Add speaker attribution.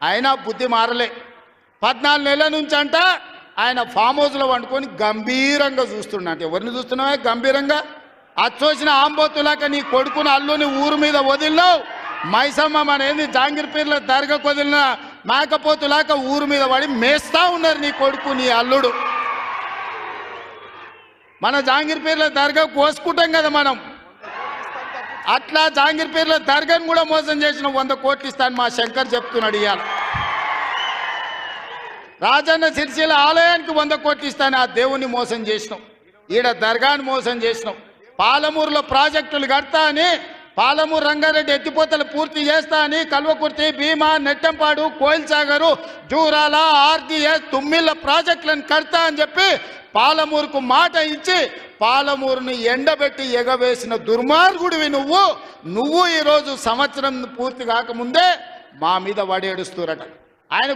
Speaker 1: అయినా బుద్ధి మారలే. 14 నెలల నుంచి అంట ఆయన ఫామ్ హౌస్లో వండుకొని గంభీరంగా చూస్తున్నాడు. ఎవరిని చూస్తున్నావే గంభీరంగా? అచ్చోసిన ఆంబోతులాక నీ కొడుకుని అల్లుని ఊరు మీద వదిలినావు. మైసమ్మ మన ఏంది జాంగిర్పీర్ల దర్గాకు వదిలిన మేకపోతులాక ఊరు మీద పడి మేస్తా ఉన్నారు నీ కొడుకు నీ అల్లుడు. మన జాంగిర్పీర్ల దర్గా కోసుకుంటాం కదా మనం, అట్లా జాంగిర్పీర్ల దర్గాను కూడా మోసం చేసిన 100 కోట్లు ఇస్తాను మా శంకర్ చెప్తున్నాడు. ఇవాళ రాజన్న సిరిసిల్ల ఆలయానికి 100 కోట్లు ఇస్తాను, ఆ దేవుణ్ణి మోసం చేసినాం. ఈడ దర్గాను మోసం చేసినాం. పాలమూరులో ప్రాజెక్టులు కడతా అని, పాలమూరు రంగారెడ్డి ఎత్తిపోతలు పూర్తి చేస్తా అని, కల్వకుర్తి, భీమా, నెట్టంపాడు, కోయిల్ సాగరు, జూరాల, ఆర్డీఎస్, తుమ్మిళ్ళ ప్రాజెక్టులను కడతా అని చెప్పి పాలమూరుకు మాట ఇచ్చి పాలమూరుని ఎండబెట్టి ఎగవేసిన దుర్మార్గుడివి నువ్వు ఈరోజు సంవత్సరం పూర్తి కాకముందే మా మీద వడేడుస్తురట. ఆయన